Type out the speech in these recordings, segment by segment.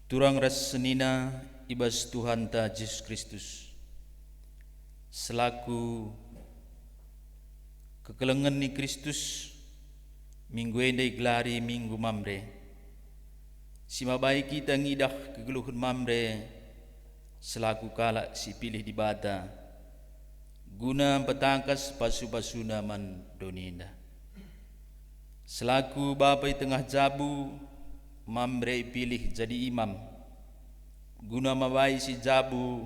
Turang ras senina ibas Tuhan ta Yesus Kristus selaku kekelengan ni Kristus minggu endai gelari minggu mamre si mabai kita ngidah kegeluhun mamre selaku kalak si pilih di bata guna petangkas pasu-pasuna man doninda selaku bapai tengah jabu mamre pilih jadi imam guna mabai si jabu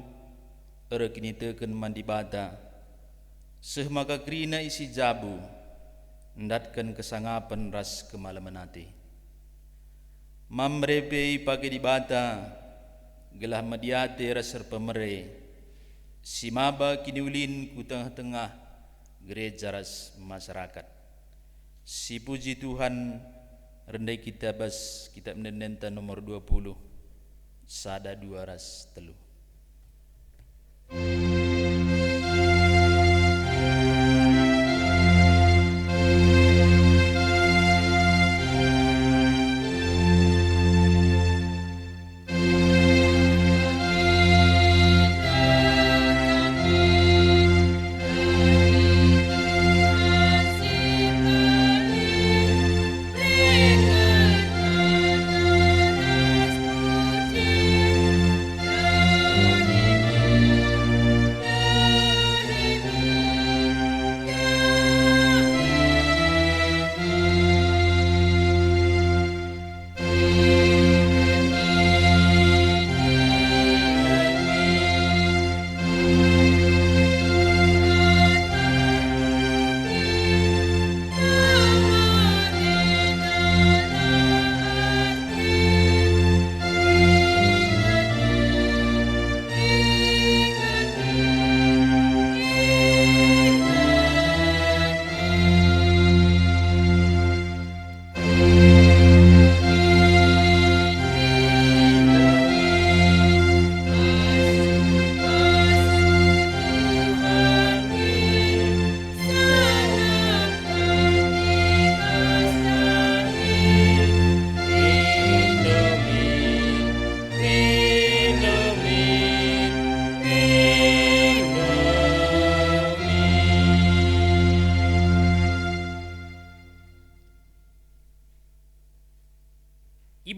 erekini teken mandi bata seh maka krina isi jabu ndatkan kesangapan ras kemalaman hati mamre pei pakai di bata gelah mediate rasar pemere si maba kini ulin ku tengah-tengah gereja ras masyarakat si puji Tuhan rendai kita bas kitab Nenta nomor 20 sada 2 ras telu.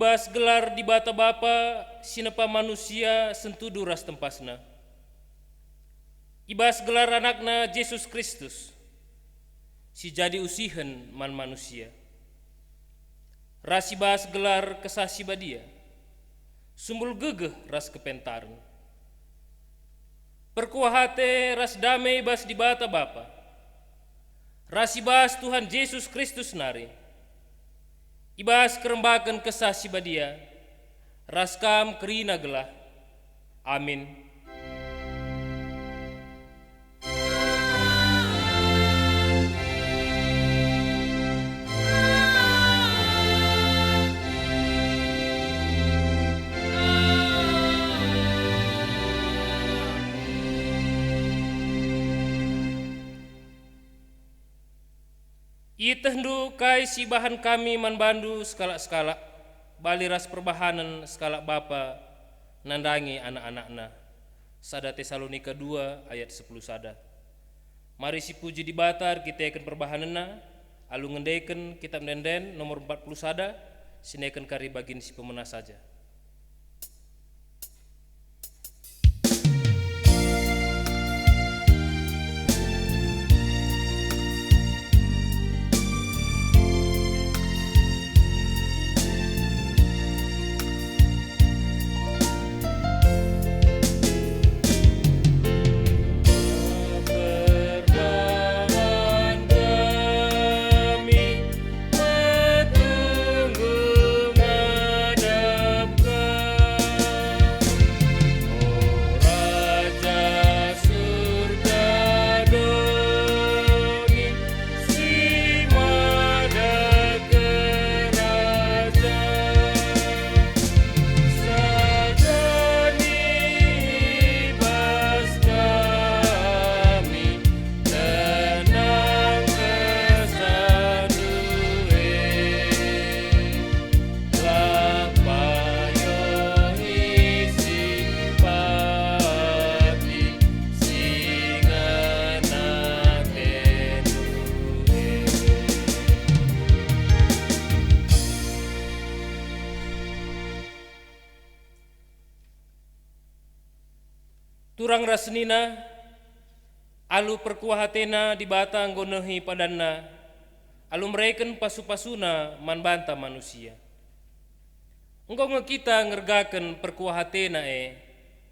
Ibas gelar di bata bapa sinepa manusia sentudu ras tempasna. Ibas gelar anakna Yesus Kristus si jadi usihen man manusia. Ras ibas gelar kesasi badia sumbul gegeh ras kepentarn. Perkuahate ras damai ibas di bata bapa. Ras ibas Tuhan Yesus Kristus nari. Ibas kerembakan kesasi badia. Ras kam kerina gelah. Amin. Itendu kai si bahan kami manbandu skala-skala bali ras perbahanan skala bapa nandangi anak-anakna. Sada Tesalonika 2 ayat 10 sada. Mari si puji dibatar kita akan perbahanana alu ngendeken kitab denden nomor 40 sada sineken kari bagin si pemenah saja. Turang rasnina alu perkuahatena di bata nggonehi padanna alu mereken pasu-pasuna manbanta manusia. Engkau ngekita ngergaken perkuahatena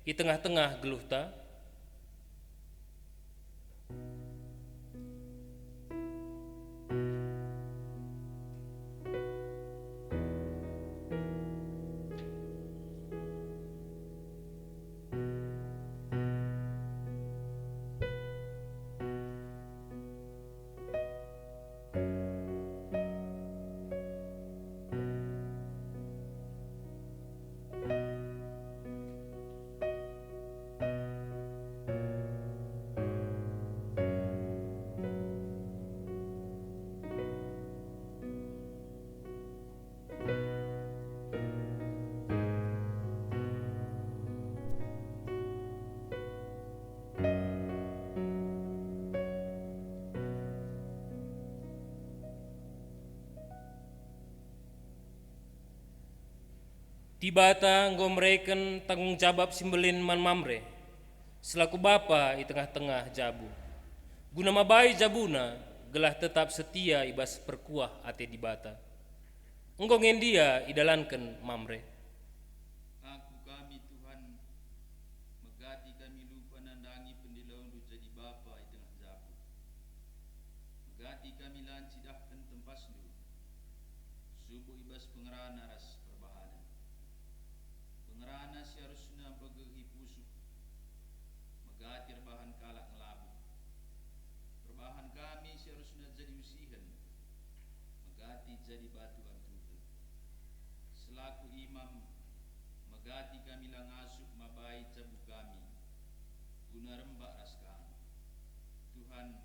di tengah-tengah geluhta. Tibata engkau mereken tanggung jawab simbelin man mamre selaku bapa di tengah-tengah jabu. Guna mabai jabuna gelah tetap setia ibas perkuah ate dibata. Engkau ngendia idalankan mamre. Aku kami Tuhan megati kami lupa nandangi pendilaun du jadi bapa di tengah jabu. Megati kami lancidahkan tempas du. Subuh ibas pengerana ras perbahanan. Pengerana seharusnya begehi pusuk. Megati rebahan kalak ngelabu. Perbahan kami seharusnya jadi usihan. Megati jadi batu antutan. Selaku imam megati kami langasuk mabai cabu kami. Guna rembak ras kami. Tuhan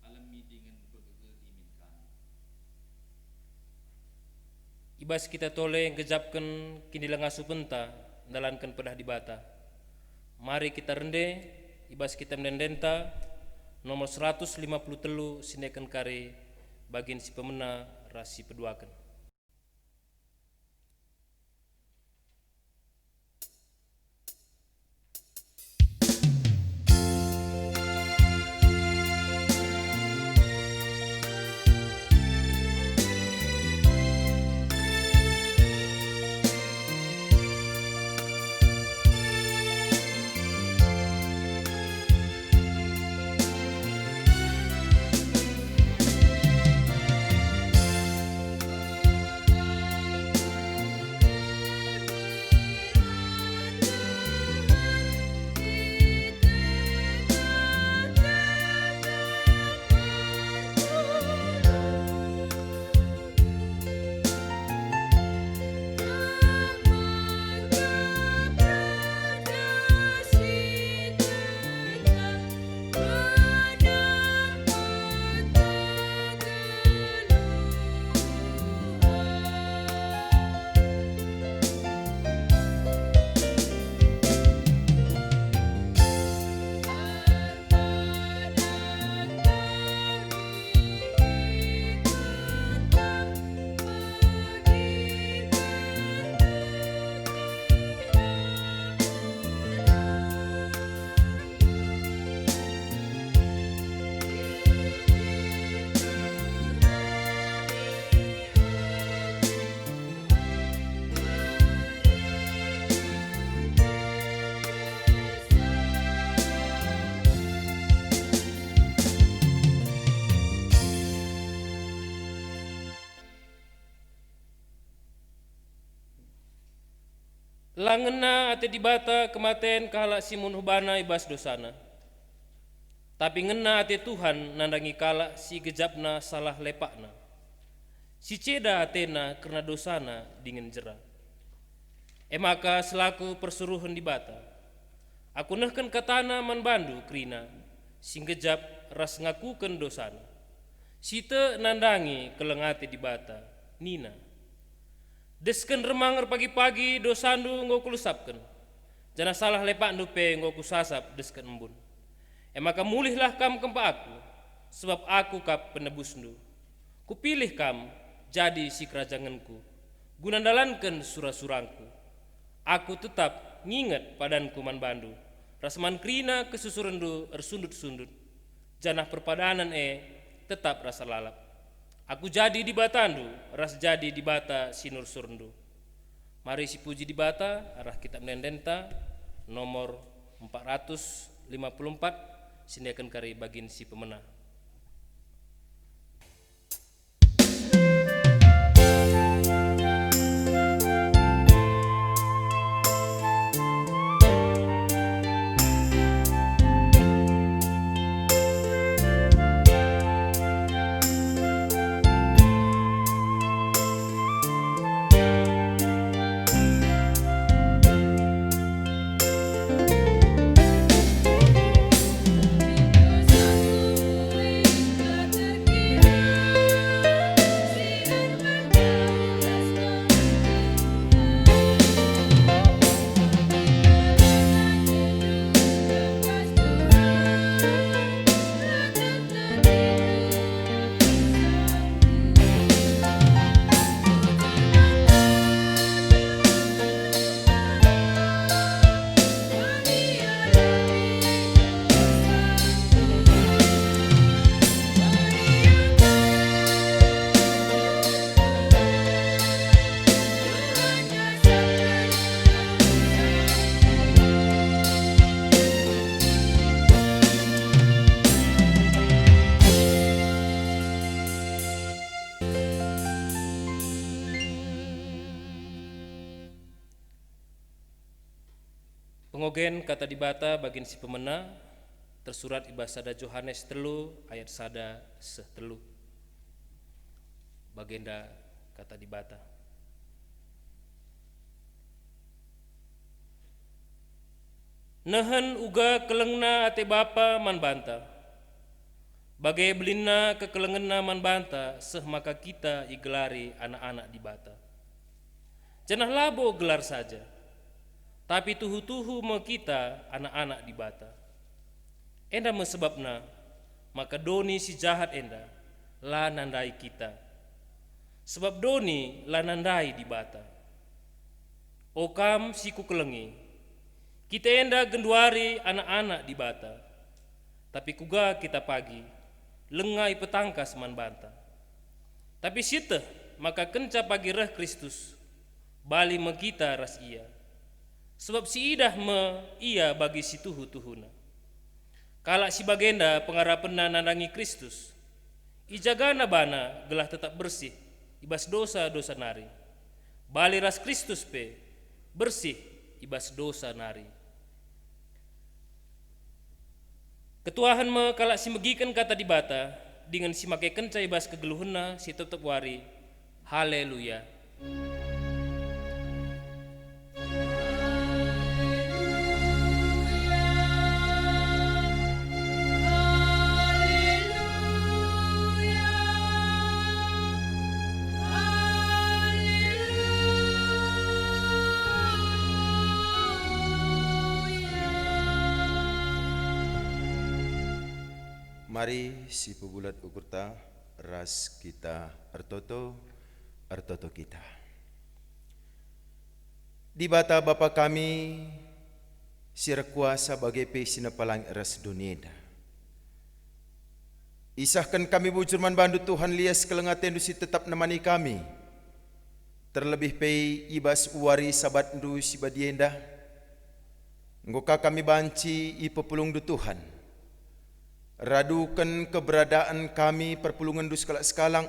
alami dengan begehi min kami. Ibas kita tole yang kejapkan kini lengasu penta dalankan pedah di bata. Mari kita rende ibas kita mendendenta nomor 153 sinekan kare bagin si pemena rasi peduakan. Langena ate dibata kematen kahala simun hubana ibas dosana. Tapi ngena ate Tuhan nandangi kala si gejapna salah lepakna. Si ceda atena karena dosana dingin jera. Maka selaku persuruhan dibata, aku nehken katana man bandu krina, sing gejap ras ngakuken dosana. Site nandangi kelengati dibata, nina. Desken remang pagi-pagi dosandu nggo kulusapken. Jana salah lepak pe nggo kusasap desken embun. Maka mulihlah kam kempa aku, sebab aku kap penebusndu. Kupilih kam jadi si kerajanganku, gunandalanken surah-surangku. Aku tetap nginget padanku man bandu, rasman krina kesusurendu ersundut-sundut. Janah perpadanan tetap rasa lalap. Aku jadi di batandu, ras jadi di bata sinur surendu. Mari si puji di bata, arah kitab Nendenta, nomor 454, sindiakan kari bagin si pemenang. Pengogen kata dibata bagin si pemena tersurat ibasada Johannes telu ayat sada setelu. Bagenda kata dibata. Nehen uga kelengna ate bapa man banta. Bagai belinna kekelengena man banta seh maka kita igelari anak-anak dibata. Janah labo gelar saja. Tapi tuhu-tuhu me kita anak-anak dibata. Enda mesebabna maka doni si jahat enda la nandai kita. Sebab doni la nandai dibata. Okam si kukelengi. Kita enda genduari anak-anak dibata. Tapi kuga kita pagi lengai petangkas man banta. Tapi siteh maka kenca pagi reh Kristus bali me kita ras ia. Sebab si idah me ia bagi si tuhu-tuhuna. Kalak si bagenda pengarapena nandangi Kristus. Ijagana bana gelah tetap bersih ibas dosa-dosa nari. Bali ras Kristus pe bersih ibas dosa nari. Ketuahan me kalak si megikan kata dibata dengan si make kenca ibas kegeluhuna si tetap wari. Haleluya. Mari si pebulat ukurta ras kita artoto kita. Di bata Bapa kami sira kuasa bagai pe sinapalang ras dunia. Isahkan kami bujurman bandu Tuhan lias kelengaten dusi tetap nemani kami. Terlebih pe ibas uwari sabat du si badienda. Ngoka kami banci ipepulung du Tuhan. Radukan keberadaan kami perpulungan dus sekalang.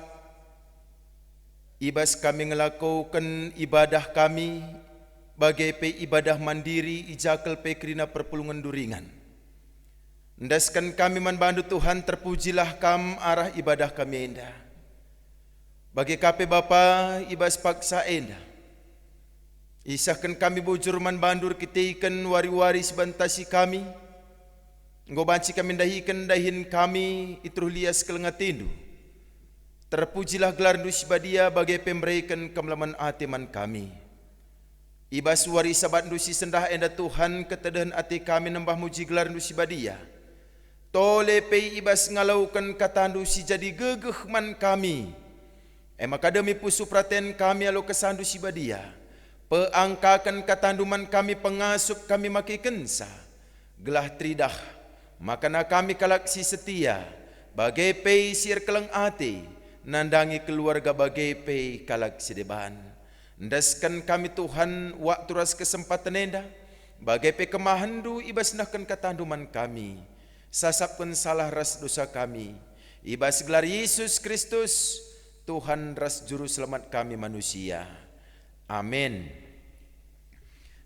Ibas kami ngelakukan ibadah kami bagai pe ibadah mandiri ijakal pe kerina perpulungan duringan. Ndaskan kami manbandu Tuhan, terpujilah kam arah ibadah kami enda. Bagi kape Bapa ibas paksa enda. Isahkan kami bujur manbandur kitaikan wari-wari sebantasi kami. Ngobanci kami dahikan dahin kami itruh lias kelengatindu. Terpujilah gelar dusibadia bagai pemberikan kemelaman atiman kami. Ibas wari sabat dusi sendah enda Tuhan ketedahan ati kami nembah muji gelar dusibadia. Tole pei ibas ngalaukan katandu si jadi gegeh man kami. Maka demi pusu praten kami alo kesandu si badia. Peangkakan katanduman kami pengasup kami maki kensa. Gelah tridah. Makana kami kalaksi setia. Bagai pei sir keleng ati. Nandangi keluarga bagai pei kalaksi deban. Ndaskan kami Tuhan waktu ras kesempatan enda. Bagai pei kemahandu ibas nahkan katanduman kami. Sasapkan salah ras dosa kami. Ibas gelar Yesus Kristus, Tuhan ras juru selamat kami manusia. Amin.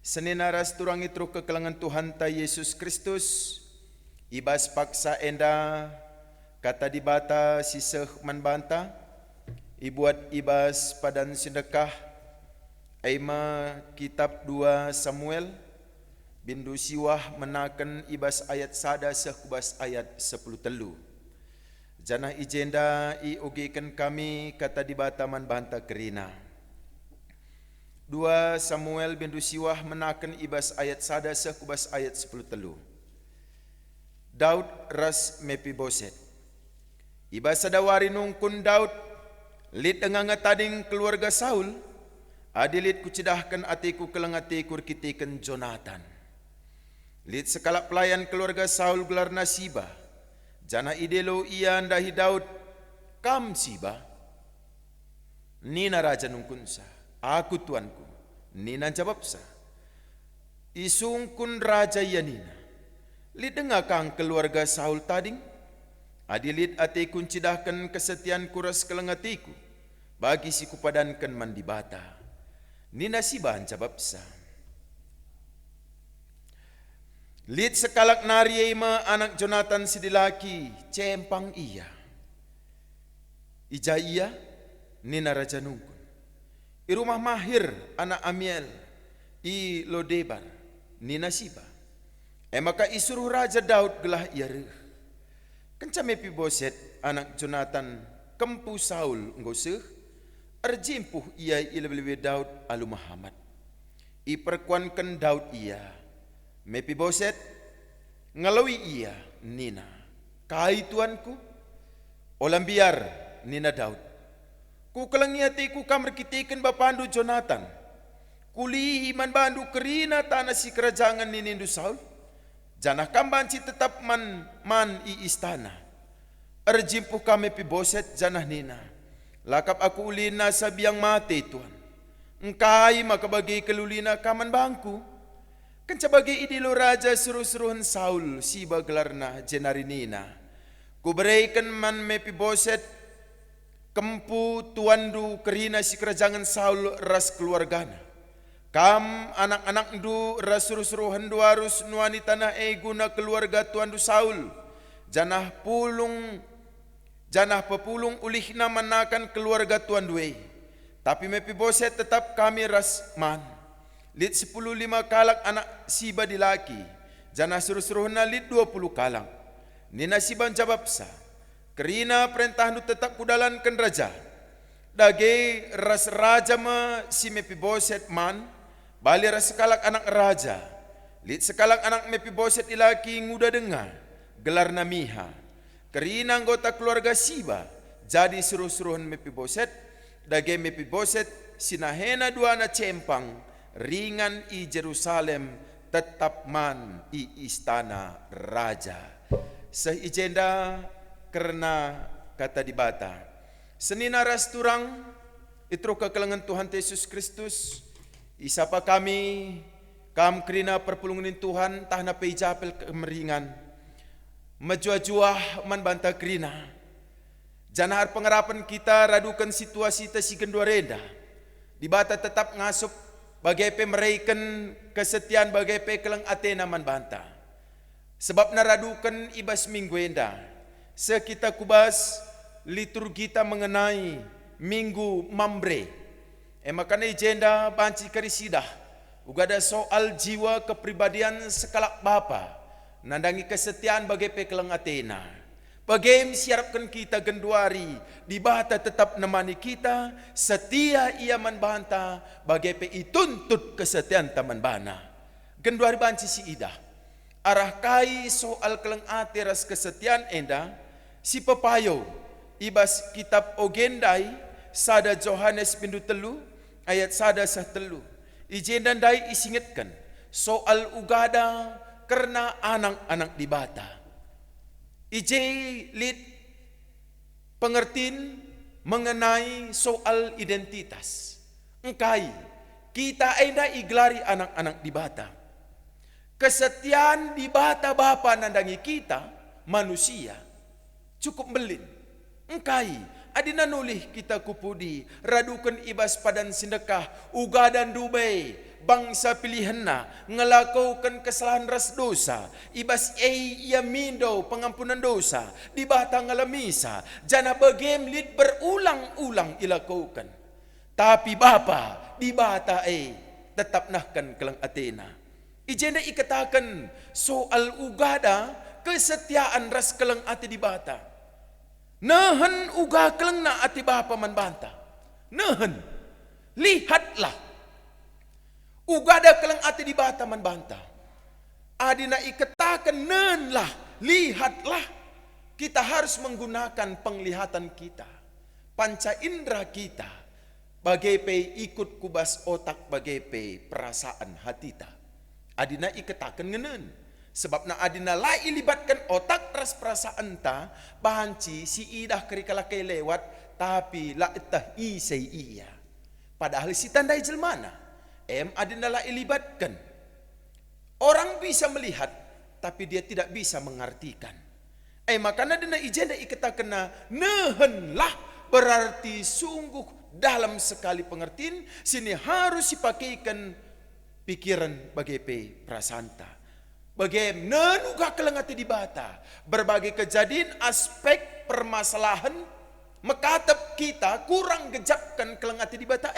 Senina ras turang itru kekelangan Tuhan ta Yesus Kristus. Ibas paksa enda kata dibata siseh manbanta. Ibuat ibas padan sedekah. Aima kitab 2 Samuel. Bindu siwah menakan ibas ayat sada sekubas ayat 10 telu. Janah ijenda i ugikan kami kata dibataman banta kerina. 2 Samuel bindu siwah menakan ibas ayat sada sekubas ayat 10 telu. Daud ras Mepiboset. Ibas sadawari nungkun Daud lid dengan ngatading keluarga Saul. Adilit kucidahkan atiku kelengatiku kitikan Jonathan. Lid sekala pelayan keluarga Saul gelar Nasiba. Jana idelo ia ndahi Daud. Kam Siba. Nina raja nungkunsa. Aku tuanku. Nina jawabsa. Isungkun raja ya nina. Lid dengakang keluarga Saul tading. Adilit atikun cidahkan kesetian kuras kelengatiku. Bagi si kupadankan mandibata. Nina Siba jawabsa. Lid sekalak nariyema anak Jonathan sidilaki cempang iya. Ija iya nina raja nungkun. I rumah Mahir anak Amiel i Lodebar nina Siba. Maka isuruh raja Daud gelah ia reh. Kenca Mepiboset anak Jonathan kempu Saul ngoseh. Erjimpuh ia ilebelewe Daud alu Muhammad. I perkuankan Daud ia. Mepiboset ngalawi ia nina. Kai tuanku. Olam biar nina Daud. Ku kelangi hatiku kamar kitikan bapandu Jonathan. Kulihi man bandu kerina tanah si kerajaan ninindu Saul. Janah kambanci tetap man i istana. Erjimpuh kami Mepiboset janah nina. Lakap aku ulina sabiang mati tuan. Engkai maka bagi kelulina kaman bangku. Kenca bagi idilo raja suruh-suruhan Saul Siba gelarna jenarinina. Kuberikan man Mepiboset kempu tuandu kerina si kerajaan Saul ras keluargana. Kam anak-anak du ras suruh-suruhan du harus nuani tanah guna keluarga tuandu Saul. Janah pepulung ulihna manakan keluarga tuandu Tapi Mepiboset tetap kami ras man. Lid 15 kalak anak Siba dilaki. Janah suruh-suruhna lid 20 kalak. Nina Siba jawabsa. Kerina perintah nu tetap kudalankan raja. Dage ras raja ma si Mepiboset man. Bali ras sekalak anak raja. Lid sekalak anak Mepiboset ilaki nguda dengar. Gelar Namiha. Kerina anggota keluarga Siba. Jadi suruh-suruhan Mepiboset. Dage Mepiboset sinahena dua anak cempang. Ringan i Jerusalem tetap man i istana raja. Seijenda karena kata dibata. Senina ras turang itro kekelangan Tuhan Yesus Kristus. Isapa kami kam kerina perpulungan Tuhan tahna peijapel kemeringan. Majua-juah man banta kerina. Janahar pengarapan kita radukan situasi tasi gendua reda. Dibata tetap ngasup bagai pemeraikan kesetiaan bagai pekelang Athena manbanta. Sebab naradukan ibas minggu enda. Sekita kubas liturgi kita mengenai minggu mambre. Makana agenda banci karisidah. Ugada soal jiwa kepribadian sekalak bapa. Nandangi kesetiaan bagai pekelang Athena. Bagaim siarapkan kita genduari, di bata tetap nemani kita, setia ia manbanta, bagai pe ituntut kesetiaan taman bana. Genduari banci si idah, arah kai soal kelang ate ras kesetiaan enda, si pepayo, ibas kitab ogendai, sada Johannes pindu telu, ayat sada sah telu. Ijendan dai isingetkan, soal ugada karena anak-anak di bata. Ije lid pengertiin mengenai soal identitas. Engkai kita enda iglari anak-anak di bata. Kesetiaan di bata bapa nandangi kita manusia cukup belin. Engkai adina nulih kita kupudi radukan ibas padan sindekah ugadan dubai. Bangsa pilihanna ngelakaukan kesalahan ras dosa ibas ia mindo pengampunan dosa di bata ngalamisa jana bagem lid berulang-ulang ilakaukan tapi bapa di bata tetap nahkan kelang Athena ijenda ikatakan soal ugada kesetiaan ras kelang ati di bata nahan uga kelang na ati bapa manbanta nahan lihatlah ugada kelang ati di bata manbanta. Adina ikatakan nenlah, lihatlah. Kita harus menggunakan penglihatan kita. Panca indera kita. Bagai pe ikut kubas otak bagai pe perasaan hatita. Adina ikatakan ngenen. Sebab na adina la ilibatkan otak ras perasaan ta. Bahanci si idah kerikalakai lewat. Tapi la itah isay iya. Padahal si tandai jelmana. Adinalah ilibatkan. Orang bisa melihat, tapi dia tidak bisa mengartikan. Makanya dina ijenda ikatakan nehenlah berarti sungguh dalam sekali pengertian sini harus dipakaikan pikiran bagai prasanta. Bagai nenuga kelengati di bata. Berbagai kejadian aspek permasalahan mekatap kita kurang gejapkan kelengati di bata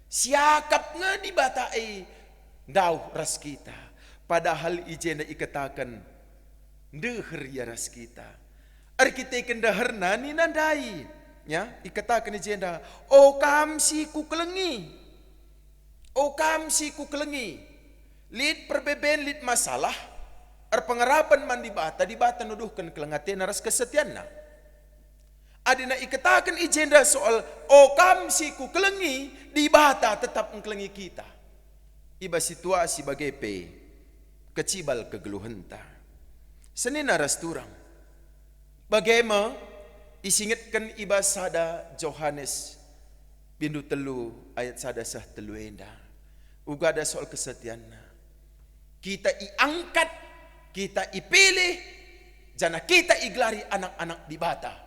siakap nga di bata daw ras kita. Padahal ijena ikatakan deher ya ras kita. Arkiteken deherna ni nandai. Ya, ikatakan ijena o kam si ku kelengi. O kam si ku kelengi. Lid perbeben lid masalah. Pengarapan man di bata nuduhkan kelengaten ras kesetianna. Adina ikatakan ijenda soal okam si ku kelengi di bata tetap mengkelengi kita. Iba situasi bagai kecibal kegeluhenta. Senina rasturang. Bagaimana isingetkan iba sada Johannes pindu telu ayat sada sah telu enda. Ugada soal kesetianna. Kita iangkat, kita ipilih, jana kita iglari anak-anak di bata.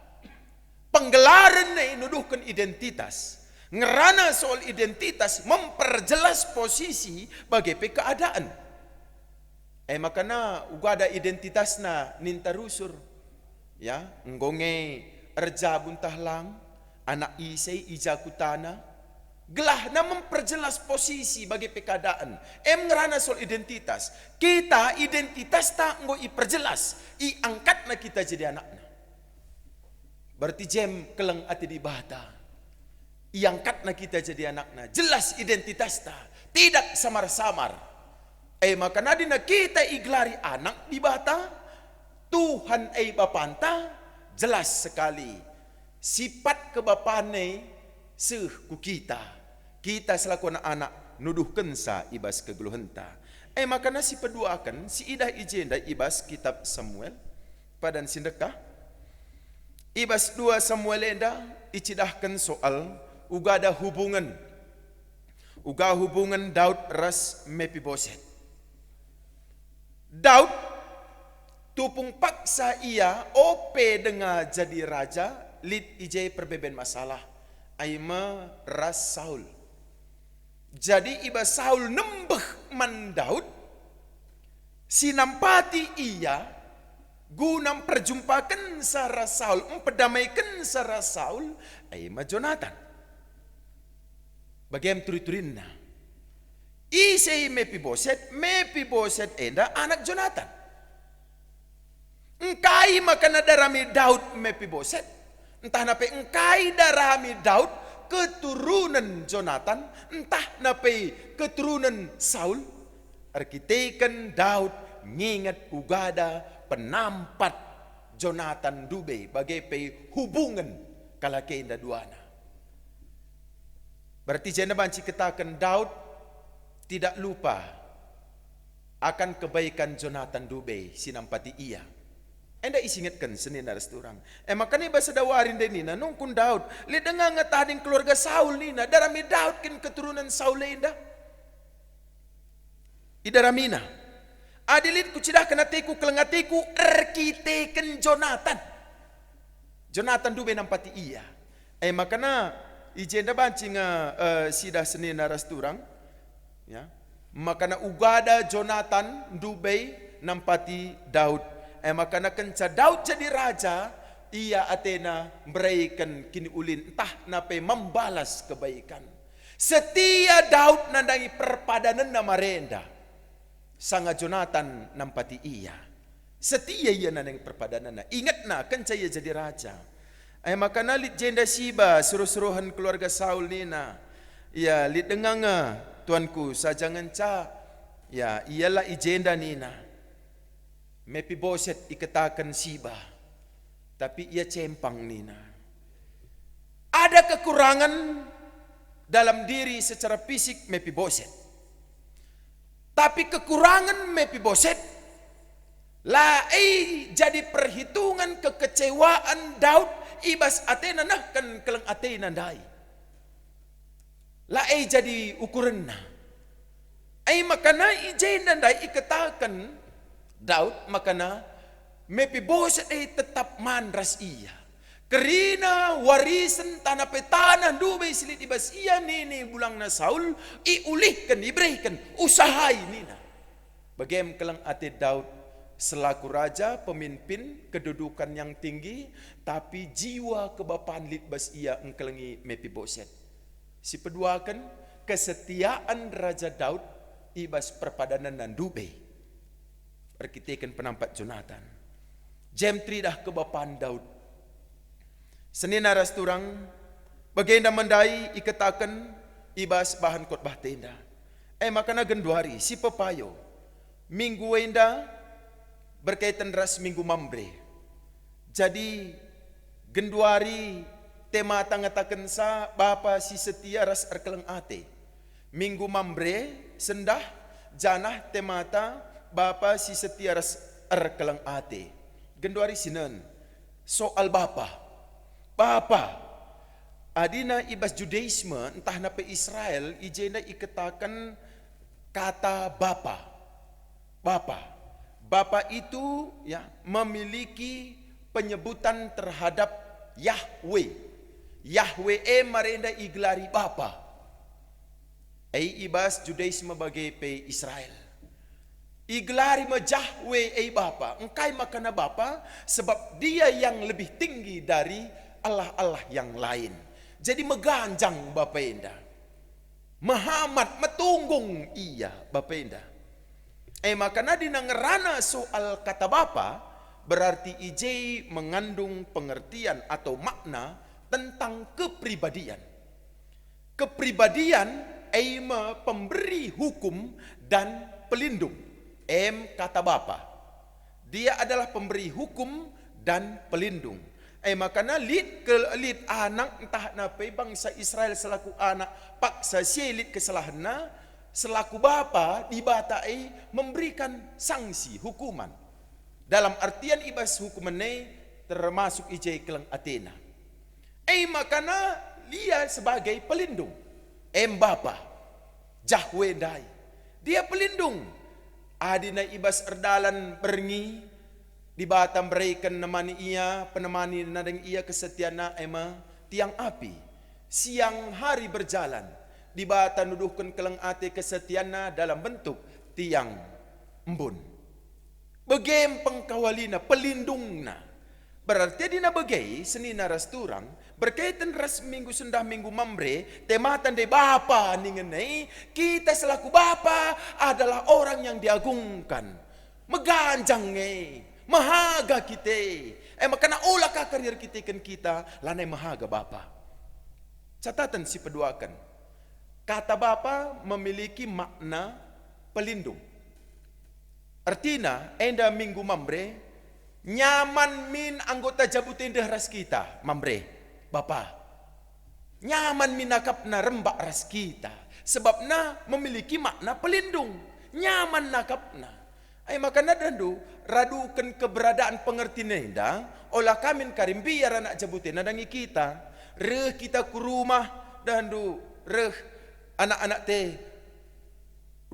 Penggelaran na inuduhkan identitas. Ngerana soal identitas memperjelas posisi bagai keadaan. Makana ugada identitas na nintarusur. Ya, ngonge erja buntahlang, anak isay ijakutana. Gelah na memperjelas posisi bagai keadaan. Ngerana soal identitas. Kita identitas ta ngo iperjelas. Iangkat na kita jadi anakna. Berarti jem keleng ati di bata. Iangkat na kita jadi anakna. Jelas identitas ta. Tidak samar-samar. Maka nadina kita iglari anak di bata. Tuhan bapanta. Jelas sekali. Sifat kebapane ku kita. Kita selaku anak nuduhkan sa ibas kegeluhenta. Maka na si peduakan. Si idah ijenda ibas kitab Samuel. Padan sindekah. Ibas 2 Samuel enda icidahkan soal ugada hubungan. Uga hubungan Daud ras Mephiboset. Daud tupung paksa ia dengan jadi raja lid ijai perbeben masalah. Aima ras Saul. Jadi iba Saul nembeh man Daud, sinampati ia, gunam perjumpakan sara Saul, empedamaikan sara Saul, ay ma Jonathan. Bagaimana turi-turinna. Isay Mephiboset enda anak Jonathan. Engkai makana darami Daud Mephiboset. Entah nape engkai darami Daud keturunan Jonathan, entah nape keturunan Saul. Arkiteken Daud ngingat ugada penampat Jonathan dube bagai hubungan kalakenda duana. Berarti jana banci katakan Daud tidak lupa akan kebaikan Jonathan dube sinampati ia. Enda isingatkan senin aras turang. Makanya bahasa dawarin din nina nungkun Daud. Li dengar ngatading keluarga Saul nina. Darami Daud kin keturunan Saul inda. Idaramina. Adilit kucidah kenatiku kelengatiku arkiteken Jonathan. Jonathan dube nampati iya. Makanya ijenda banci nga sidah senin aras turang. Ya. Makanya ugada Jonathan dube nampati Daud. Makana kenca Daud jadi raja, ia Athena berikan kini ulin entah nape membalas kebaikan. Setia Daud nandangi perpadanan nama renda. Sanga Jonathan nampati ia. Setia ia nandangi perpadanan. Ingat na kenca ia jadi raja. Makana lit jenda Siba suruh-suruhan keluarga Saul nina. Ya lit denganga tuanku sajangan ca. Ya ialah ijenda nina. Mephiboset ikatakan Siba, tapi ia cempang nina. Ada kekurangan dalam diri secara fisik Mephiboset. Tapi kekurangan Mephiboset jadi perhitungan kekecewaan Daud ibas Athena nah kan keleng Athena dai. Jadi ukuran na. Makana ijen dai ikatakan Daud makana Mephiboset tetap manras ia. Kerina warisan tanah petana dube silit ibas ia nini bulang na Saul iulihkan diberikan usahai nina. Bagaimana kelang ate Daud selaku raja pemimpin kedudukan yang tinggi tapi jiwa kebapaan litbas ia engkelengi Mephiboset. Si peduakan kesetiaan Raja Daud ibas perpadanan dan dube. Arkiteken penampat Jonathan. Jam 3 dah kebapaan Daud. Senin aras turang. Bagenda mendai ikatakan ibas bahan khotbah tenda. Makana genduari si pepayo. Minggu enda berkaitan ras minggu mambre. Jadi genduari tema tangatakan sa bapa si setia ras erkeleng ate. Minggu mambre sendah janah temata Bapa si setia ras erkelang ate. Genduari sinan. Soal Bapa. Adina ibas Judaisme entah napa Israel ijena ikatakan kata Bapa. Bapa itu ya memiliki penyebutan terhadap Yahweh. Yahweh marenda iglari Bapa. Ibas Judaisme bagai pe Israel. Iglari Yahweh Bapa. Engkai makana Bapa sebab dia yang lebih tinggi dari Allah-Allah yang lain. Jadi meganjang Bapa enda. Mahamat metunggung iya Bapa enda. Makana dinangerana soal kata Bapa berarti ije mengandung pengertian atau makna tentang kepribadian. Kepribadian pemberi hukum dan pelindung. Kata Bapa. Dia adalah pemberi hukum dan pelindung. Makana lid anak entah napa bangsa Israel selaku anak paksa silit kesalahanna selaku bapa dibatai memberikan sanksi hukuman. Dalam artian ibas hukuman termasuk ijai keleng Athena. Makana dia sebagai pelindung. Bapa Yahweh dai. Dia pelindung. Adina ibas erdalan berngi di batam berikan nemani ia penemani nadeng ia kesetiana tiang api siang hari berjalan di bata nuduhkan keleng ate kesetiana dalam bentuk tiang embun. Begem pengkawalina, pelindungna. Berarti dina begai senina ras turang berkaitan ras minggu sendah minggu mamre tematan de bapa ningenai kita selaku bapa adalah orang yang diagungkan meganjang mahaga kita makana olah ka karir kita kan kita lanai mahaga bapa. Catatan si peduakan kata bapa memiliki makna pelindung. Artinya enda minggu mamre nyaman min anggota jabutin deh ras kita, mambre, bapa. Nyaman minakapna rembak ras kita, sebabna memiliki makna pelindung. Nyaman nakapna. Ay makana dandu radukan keberadaan pengerti nenda, olah kamin karim biar anak jabutin nadangi kita. Reh kita ke rumah dandu, reh anak-anak teh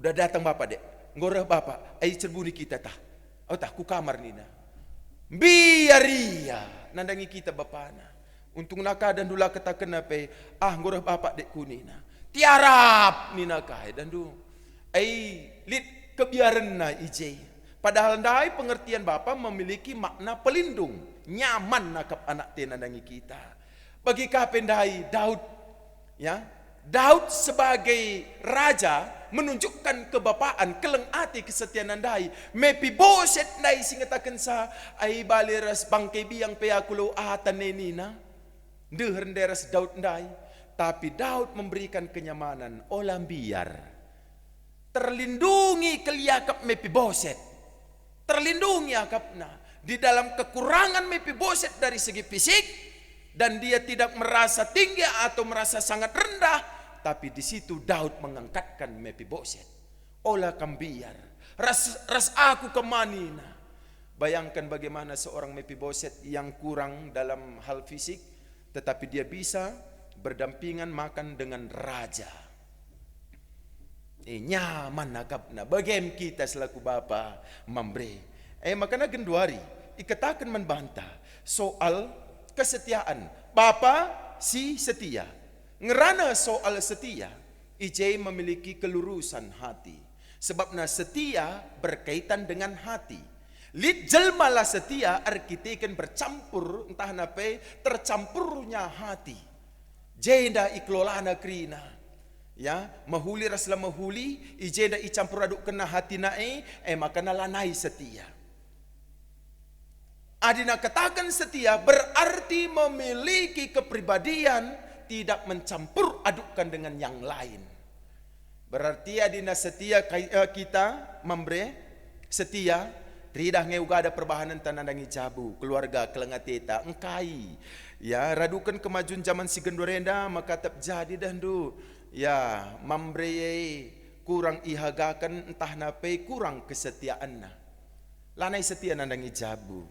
udah datang bapak dek, ngoreh bapak, ay cerbuni kita tah, oh tah ku kamar nina. Biaria nandangi kita bapana untung naka dan dula kata kenape ngorah bapak dek kunina tiarap nina kai dan du lit kebiaran na ije padahal ndai pengertian bapa memiliki makna pelindung nyaman nakap anak te nandangi kita bagi kapendai Daud ya Daud sebagai raja menunjukkan kebapaan, keleng ati kesetiaan nandai. Mepiboset nai singatakan sa ay baliras bangkay biyang peyakulo atan nenina. Dehern deras Daud nandai. Tapi Daud memberikan kenyamanan olam biar. Terlindungi keliakap Mepiboset. Terlindungi akapna. Di dalam kekurangan Mepiboset dari segi fisik. Dan dia tidak merasa tinggi atau merasa sangat rendah. Tapi di situ Daud mengangkatkan Mepiboset. Olah kambiar. Ras aku kemanina. Bayangkan bagaimana seorang Mepiboset yang kurang dalam hal fisik. Tetapi dia bisa berdampingan makan dengan raja. Nyaman nakapna. Bagaimana kita selaku bapa mambre. Makanya genduari. Ikatakan membantah. Soal kesetiaan. Bapa si setia. Ngerana soal setia, Ijai memiliki kelurusan hati. Sebabna setia berkaitan dengan hati. Lid jelmalah setia arkiteken bercampur entah nape tercampurnya hati. Jenda iklolana krina. Ya, mahuli rasla mahuli, ijenda icampur aduk kena hati nae, makana lanai setia. Adina katakan setia berarti memiliki kepribadian tidak mencampur adukkan dengan yang lain. Berarti adina setia kita membre setia tidak ngeuga ada perbahanan tanandangi jabu keluarga kelengateta engkai ya radukan kemajuan zaman si gendorenda maka terjadi dandu ya membre kurang ihagakan entah nape kurang kesetiaan lanai setia nandangi jabu.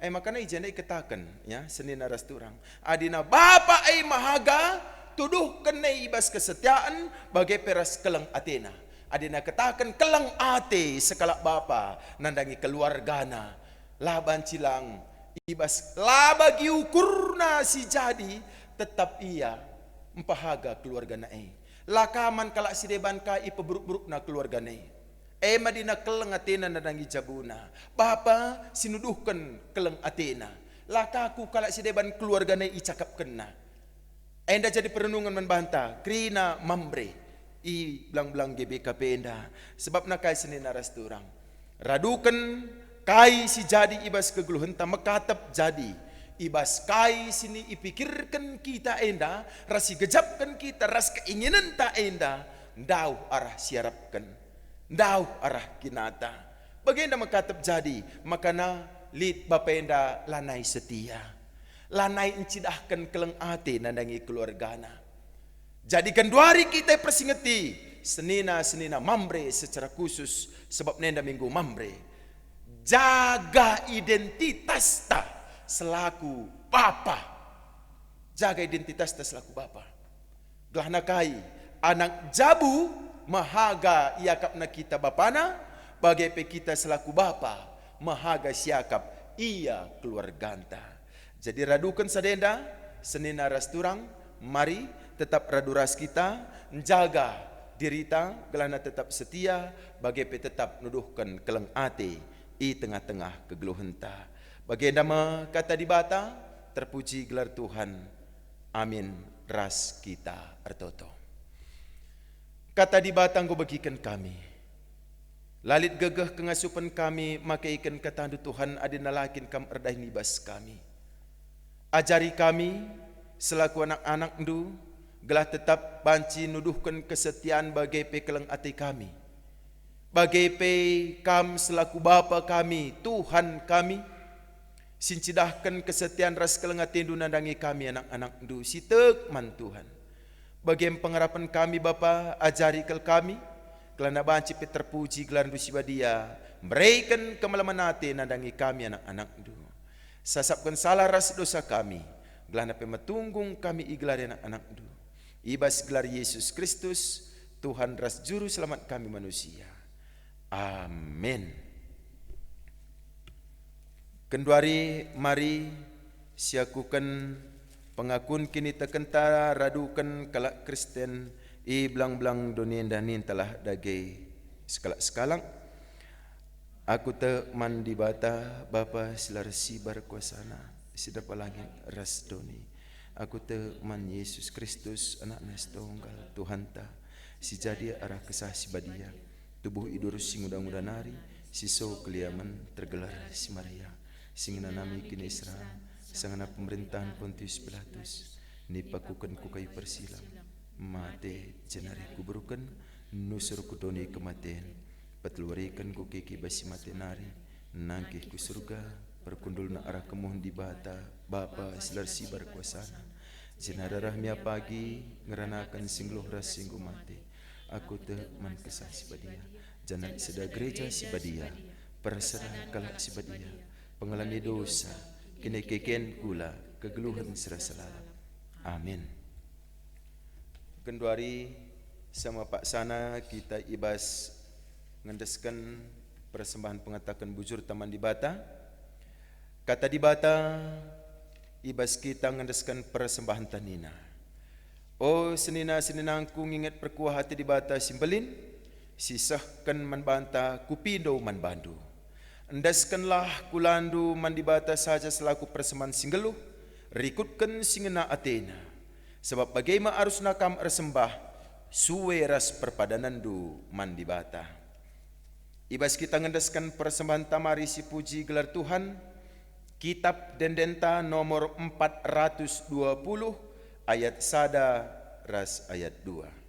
Makanya ijana ikatakan ya Senin aras turang. Adina bapa mahaga tuduh kena ibas kesetiaan bagai peras keleng atena. Adina katakan keleng ate sekalak bapa nandangi keluargana. Laban cilang ibas labagi ukurna si jadi tetap ia empahaga keluargana lakaman kalak si deban ka ipeburuk-buruk na keluargana madina keleng atena nadangi jabuna. Bapa sinuduhkan keleng atena. Lakaku kalak si deban keluargana icakap kena. Enda jadi perenungan membantah. Krina mambre. I belang-belang GBKP enda. Sebab nakai Senin aras turang. Radukan kai si jadi ibas keguluhenta mekatap jadi. Ibas kai sini ipikirkan kita enda. Rasi gejapkan kita. Ras keinginan ta enda. Dau arah siarapkan. Dau arah kinata. Bagaimana makatap jadi? Makana lid bapenda lanai setia. Lanai encidahkan keleng ate nandangi keluargana. Jadikan duari kita persingeti. Senina mambre secara khusus. Sebab nenda minggu mambre. Jaga identitas ta selaku bapa. Jaga identitas ta selaku bapa. Gelah nakai anak jabu mahaga iakapna kita bapana bagai pe kita selaku bapa mahaga siakap ia keluarganta. Jadi radukan sadenda Senin aras turang mari tetap raduras kita, menjaga diri ta, gelana tetap setia, bagi pe tetap nuduhkan keleng ate i tengah-tengah kegeluhan ta. Bagi nama kata di bata, terpuji gelar Tuhan. Amin. Ras kita artoto. Kata di bata engkau bagikan kami. Lalit gegeh kengasupan kami, maka ikan kata Tuhan adina lakin kam erdah nibas kami. Ajari kami selaku anak-anak ndu, gelah tetap banci nuduhkan kesetiaan bagai pe keleng ati kami. Bagai pe kam selaku bapa kami, Tuhan kami, sincidahkan kesetiaan ras keleng ati ndu nandangi kami anak-anak ndu, sitek man Tuhan. Bagi pengharapan kami Bapa, ajari kel kami, kelana banci pe terpuji gelar ndu sibadia, berikan kemalaman ati nandangi kami anak-anak ndu. Sasapkan salah ras dosa kami, gelana pe matunggung kami iglar anak-anak ndu. Ibas gelar Yesus Kristus, Tuhan ras juru selamat kami manusia. Amin. Kenduari mari siakukan pengakun kini tekentara radukan kalak Kristen i belang-belang dunia danin telah dage sekalak-sekalang. Aku te man di bata Bapa silarsi berkuasana sidap langit ras doni. Aku te man Yesus Kristus anak nas tunggal Tuhan ta si jadi arah kesah si badia tubuh idur sing udang-udang nari siso keliaman tergelar si Maria sing nanami kini Israel sangana pemerintahan Pontius Pilatus ni pakukan ku kayu persilam mate jenari kuburukan nusur ku doni kematian petelurikan ku kiki basi mate nari nangkih ku surga perkundul na arah kemohon di bata Bapa silarsi berkuasana jenara rahmia pagi ngeranakan singluh ras singgu mati aku te man kesah sibadia jangan seda gereja sibadia perserah kalak sibadia pengalami dosa kini keken kula kegeluhan serasa lalap. Amin. Kenduari sama Pak Sana kita ibas ngendeskan persembahan pengatakan bujur taman di bata. Kata di bata ibas kita ngendeskan persembahan tanina. Oh senina-seninangku ngingat perkuah hati di bata simbelin, sisahkan manbanta kupindo manbandu. Endaskanlah kulandu mandibata saja selaku persembahan singgeluh, rikutkan singena Athena. Sebab bagaimana arus nakam ersembah, suwe ras perpadanan du mandibata. Ibas kita ngendaskan persembahan tamari si puji gelar Tuhan, kitab Dendenta nomor 420 ayat sada ras ayat 2.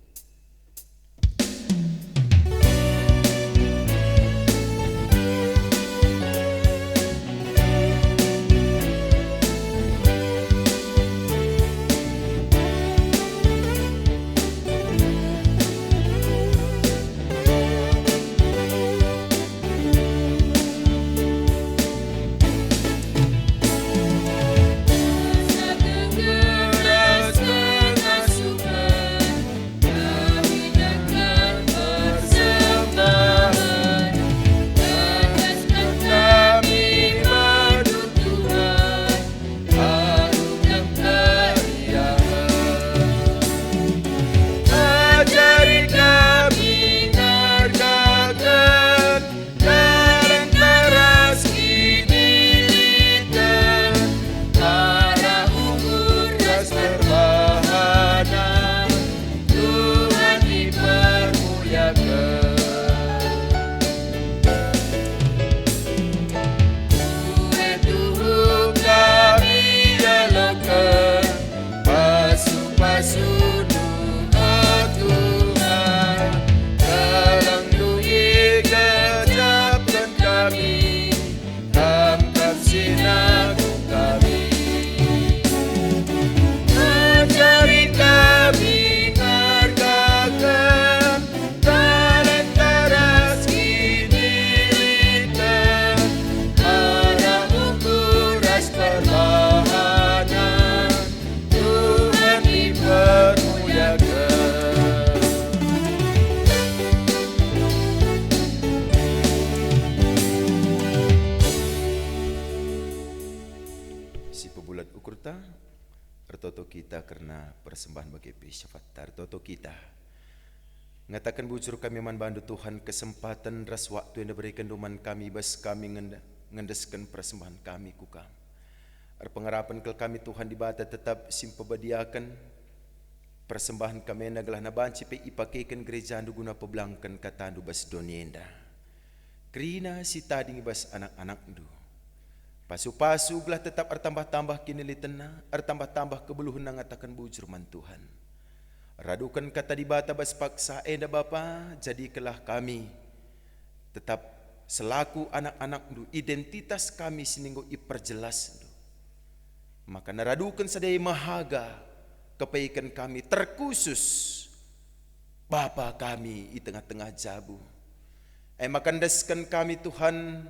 Ertoto kita karena persembahan bagi syafaat. Ertoto kita ngatakan bujur kami man bandu Tuhan kesempatan ras waktu yang diberikan duman kami bas kami ngendeskan persembahan kami kukam. Pengharapan kel kami Tuhan di bata tetap simpabadiakan persembahan kami nagalah nabanci pe ipakaikan gereja andu guna peblangkan kata andu bas donienda. Krina si tading bas anak-anak andu. Pasu-pasu belah tetap ertambah-tambah kinilitena, ertambah-tambah kebeluhan ngatakan bujur man Tuhan. Radukan kata di bata bas paksa enda Bapa, jadikalah kami tetap selaku anak-anak du, identitas kami sininggo iperjelas du. Maka naradukan sadai mahaga kepaikan kami terkhusus Bapa kami di tengah-tengah jabu. Makandaskan kami Tuhan,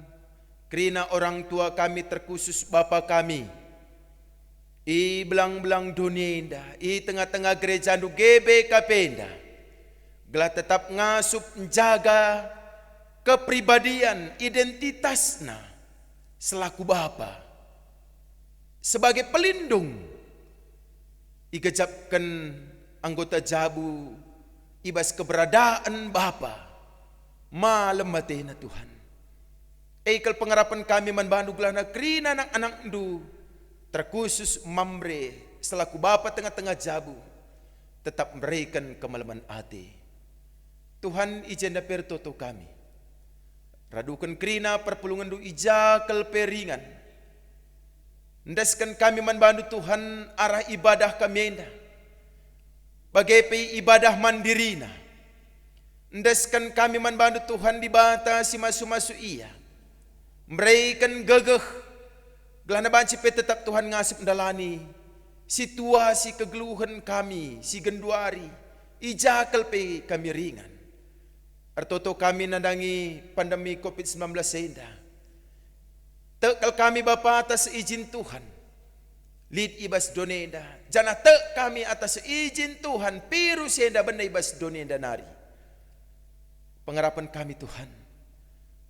kerana orang tua kami terkhusus Bapa kami. I belang-belang dunia indah, i tengah-tengah gereja andu gebe kapenda. Gelah tetap ngasup menjaga kepribadian identitasna selaku Bapa. Sebagai pelindung igejapkan anggota jabu ibas keberadaan Bapa. Malam matena Tuhan. Eikel pengharapan kami manbandu gelana kerina anak-anak du terkhusus mamre selaku Bapa tengah-tengah jabu tetap memberikan kemalaman hati. Tuhan ijenda pertoto kami. Radukan kerina perpulungan du ijakal peringan. Ndaskan kami manbandu Tuhan arah ibadah kami enda. Bagai ibadah mandirina. Ndaskan kami manbandu Tuhan di bata si masu-masu iya. Memberikan gegeh. Gelana banci pe tetap Tuhan ngasip ndalani situasi kegeluhan kami si genduari ijakal pe kami ringan. Artoto kami nandangi pandemi COVID-19 senda. Tekal kami Bapa atas izin Tuhan. Lid ibas donenda. Jana tek kami atas izin Tuhan piru senda benda ibas donenda nari. Pengharapan kami Tuhan.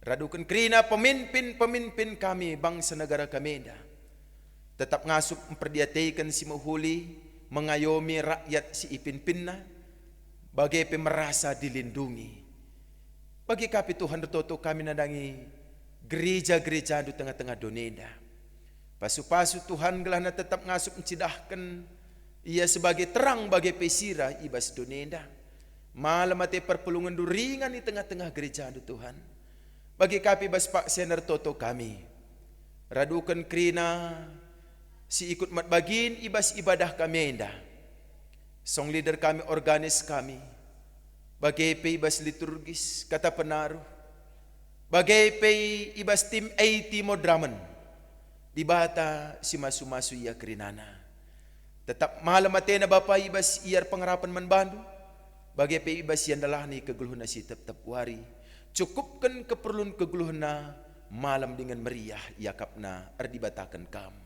Radukan kerina pemimpin-pemimpin kami bangsa negara kami dah. Tetap ngasup memperdiataikan si muhuli, mengayomi rakyat si ipin-pinna, bagai pemerasa dilindungi. Bagi kami Tuhan tertoto kami nadangi gereja-gereja di tengah-tengah donenda. Pasu-pasu Tuhan gelana tetap ngasup mencidahkan ia sebagai terang bagi pesira ibas donenda. Malam ate perpulungan duringan di tengah-tengah gereja di Tuhan. Bagi kami bas pak sener toto kami. Radukan kerina si ikut mat bagin ibas ibadah kami enda. Song leader kami organis kami. Bagai pe ibas liturgis kata penaruh. Bagai pe ibas tim 80 modraman. Di bata si masu-masu ia kerinana. Tetap malam atena Bapa ibas iar pengharapan manbandu. Bagai pe ibas yang dalahni kegeluhna si tetap wari. Cukupkan keperluan kegeluhna malam dengan meriah yakapna erdibatakan kam.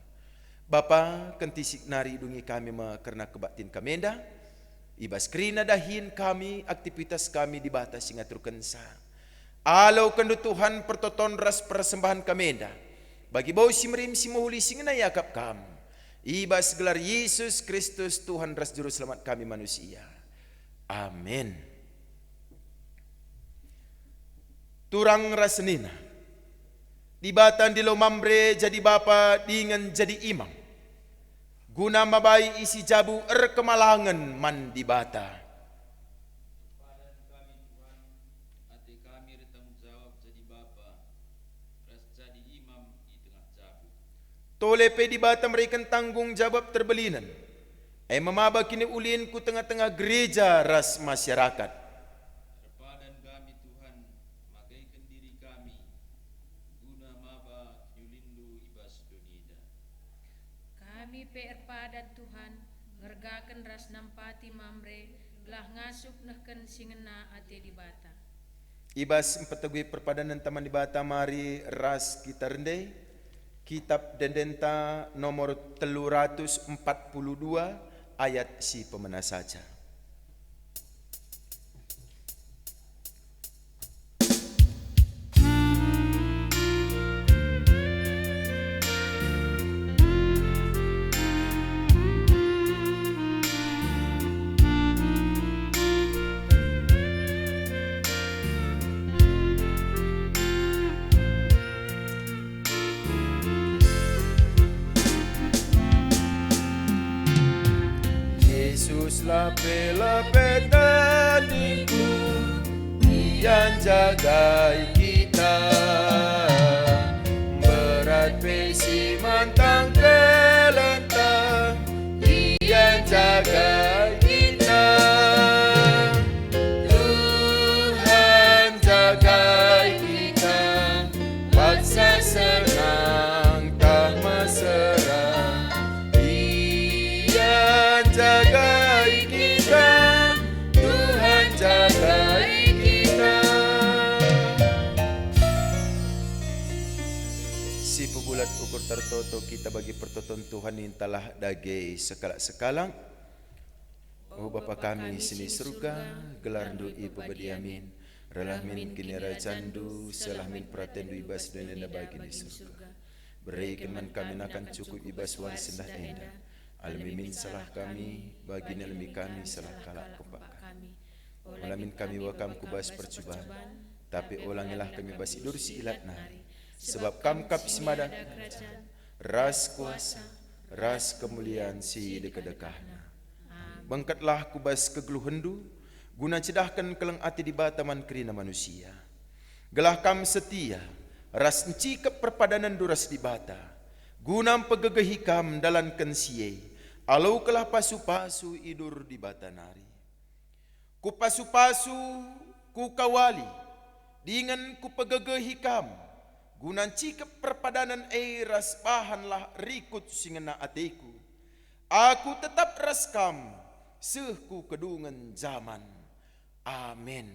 Bapa kentisik nari dungi kami karena kebaktin kami enda. Ibas kerina dahin kami aktivitas kami di batas singatur kensa. Alau kendu Tuhan pertoton ras persembahan kami enda. Bagi bau simrim simuhuli singena yakap kam. Ibas gelar Yesus Kristus Tuhan ras juru selamat kami manusia. Amin. Turang rasenina. Dibatan di lomambre jadi Bapa dengan jadi imam. Guna mabai isi jabu kemalangan man dibata. Padan kami Tuhan, hati kami bertanggung jawab jadi Bapa, ras jadi imam di tengah jabu. Tole pe dibata mereka tanggung jawab terbelinan. Memaba kini ulin ku tengah-tengah gereja ras masyarakat. Padan Tuhan ngergakan ras nampati mamre belah ngasup nehken singena ate di bata. Ibas empatagui perpadanan taman di bata mari ras kita rende kitab dendenta nomor 342 ayat si pemena saja. Yesus lape-lape tadiku, yang jagai kita. Berat besi mantang kelentang, yang jagai kita. Tuhan jagai kita, paksa senang tak mesra. Ia jagai kita, Tuhan jagai kita. Si pebulat ukur tertoto kita bagi pertoton Tuhan intalah dage sekala-sekalang. Oh Bapa kami sini surga, gelar du ibu badiamin, relah min kini rajandu, selah min pratendu ibas dan enda bagi di surga. Berikan man kami akan cukup ibas wan sendah enda. Almimin salah kami, bagi nelmi kami salah kalak kepak kami. Ulamin kami wakam kubas percobaan, tapi ulangilah kami bas idur si ilat nari. Sebab kam kap simadan kerajaan, ras kuasa, ras kemuliaan si dekedekahna. Bangkatlah kubas kegelu hendu, guna cedahkan keleng ati di bataman kerina manusia. Gelah kam setia, ras enci ke perpadanan duras di bata, guna pegegehi kam dalan kensie, alau kelah pasu-pasu idur di bata nari. Ku pasu-pasu, ku kawali, dengan ku pegegehi kam, guna enci ke perpadanan ras bahanlah rikut singena atiku. Aku tetap ras kam, sehku kedungan zaman. Amin.